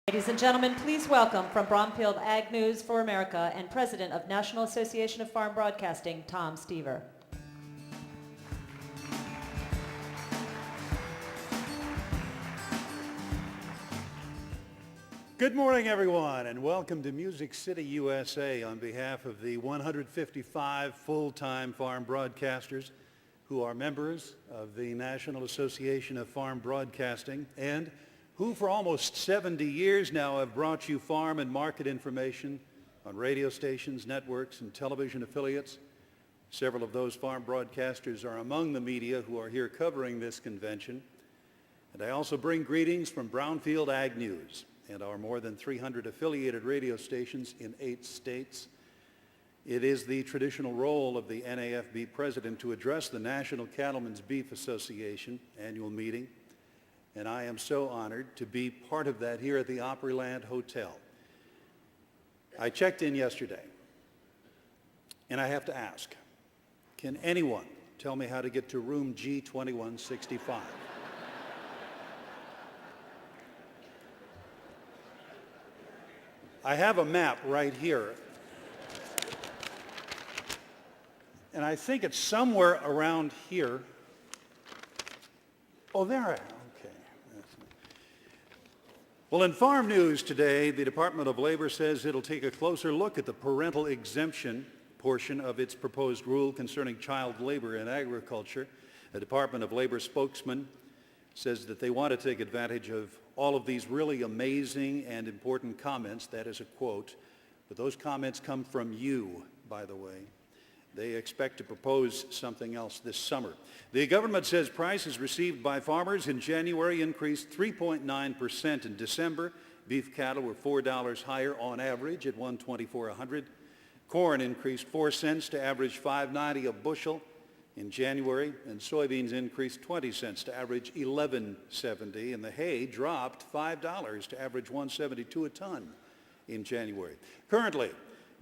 Ladies and gentlemen, please welcome from Bromfield Ag News for America and President of National Association of Farm Broadcasting, Tom Steever. Good morning, everyone, and welcome to Music City, USA on behalf of the 155 full-time farm broadcasters who are members of the National Association of Farm Broadcasting and who for almost 70 years now have brought you farm and market information on radio stations, networks, and television affiliates. Several of those farm broadcasters are among the media who are here covering this convention. And I also bring greetings from Brownfield Ag News and our more than 300 affiliated radio stations in 8 states. It is the traditional role of the NAFB president to address the National Cattlemen's Beef Association annual meeting. And I am so honored to be part of that here at the Opryland Hotel. I checked in yesterday, and I have to ask, can anyone tell me how to get to room G2165? I have a map right here, and I think it's somewhere around here. Oh, there I am. Well, in farm news today, the Department of Labor says it'll take a closer look at the parental exemption portion of its proposed rule concerning child labor in agriculture. A Department of Labor spokesman says that they want to take advantage of all of these really amazing and important comments. That is a quote. But those comments come from you, by the way. They expect to propose something else this summer. The government says prices received by farmers in January increased 3.9% in December. Beef cattle were $4 higher on average at $124 a hundred. Corn increased 4 cents to average $5.90 a bushel in January, and soybeans increased 20 cents to average $11.70, and the hay dropped $5 to average $172 a ton in January. Currently,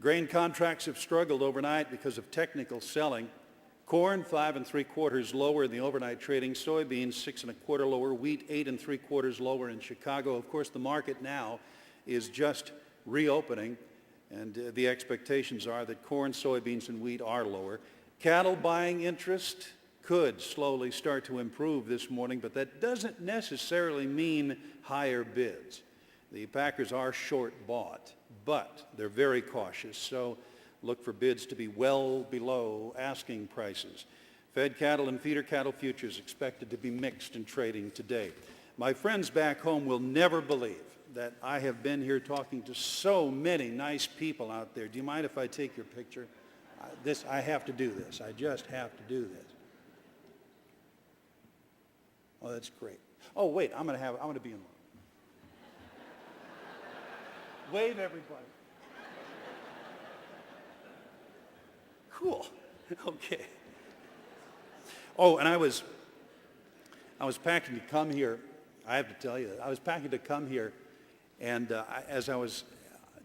grain contracts have struggled overnight because of technical selling. Corn, 5 3/4 lower in the overnight trading. Soybeans, 6 1/4 lower. Wheat, 8 3/4 lower in Chicago. Of course, the market now is just reopening, and the expectations are that corn, soybeans, and wheat are lower. Cattle buying interest could slowly start to improve this morning, but that doesn't necessarily mean higher bids. The packers are short bought, but they're very cautious, so look for bids to be well below asking prices. Fed cattle and feeder cattle futures expected to be mixed in trading today. My friends back home will never believe that I have been here talking to so many nice people out there. Do you mind if I take your picture? I have to do this. I just have to do this. Oh, that's great. Oh, wait, I'm going to be in one. Wave, everybody. Cool. Okay. Oh, and I was packing to come here. I have to tell you, I was packing to come here, and as I was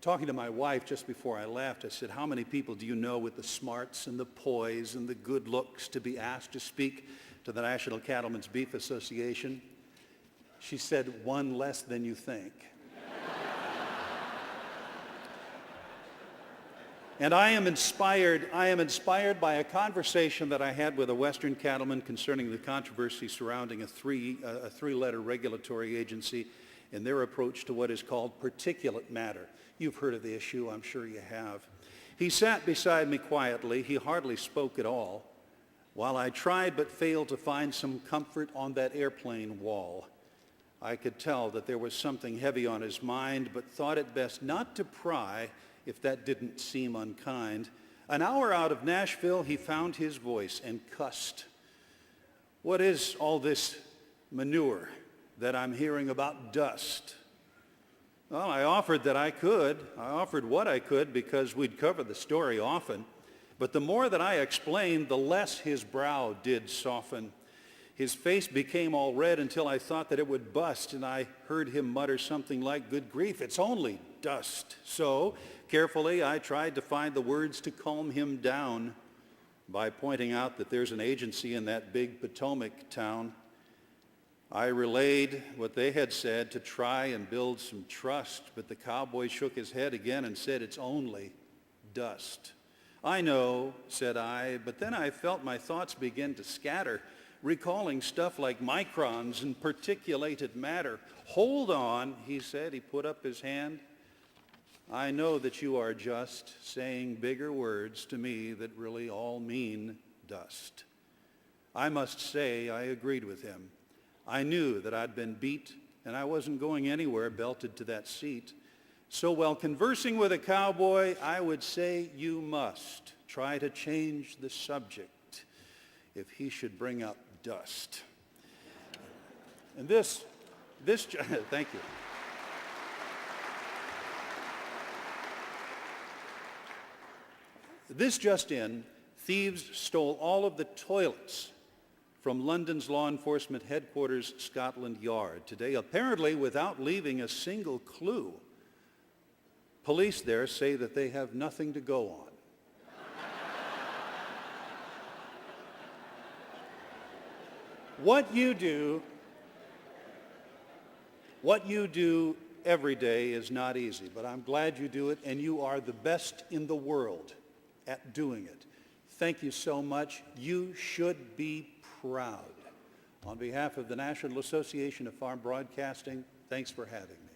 talking to my wife just before I left, I said, how many people do you know with the smarts and the poise and the good looks to be asked to speak to the National Cattlemen's Beef Association? She said, one less than you think. And I am inspired by a conversation that I had with a Western cattleman concerning the controversy surrounding a three-letter regulatory agency and their approach to what is called particulate matter. You've heard of the issue, I'm sure you have. He sat beside me quietly. He hardly spoke at all, while I tried but failed to find some comfort on that airplane wall. I could tell that there was something heavy on his mind, but thought it best not to pry if that didn't seem unkind. An hour out of Nashville, he found his voice and cussed. What is all this manure that I'm hearing about dust? Well, I offered that I could. I offered what I could because we'd cover the story often. But the more that I explained, the less his brow did soften. His face became all red until I thought that it would bust, and I heard him mutter something like, good grief, it's only dust. So, carefully, I tried to find the words to calm him down by pointing out that there's an agency in that big Potomac town. I relayed what they had said to try and build some trust, but the cowboy shook his head again and said, "It's only dust." "I know," said I, but then I felt my thoughts begin to scatter, recalling stuff like microns and particulated matter. "Hold on," he said. He put up his hand. "I know that you are just saying bigger words to me that really all mean dust." I must say I agreed with him. I knew that I'd been beat and I wasn't going anywhere belted to that seat. So while conversing with a cowboy, I would say you must try to change the subject if he should bring up dust. And this, thank you. This just in, thieves stole all of the toilets from London's law enforcement headquarters, Scotland Yard, today, apparently without leaving a single clue. Police there say that they have nothing to go on. What you do every day is not easy, but I'm glad you do it, and you are the best in the world at doing it. Thank you so much. You should be proud. On behalf of the National Association of Farm Broadcasting, thanks for having me.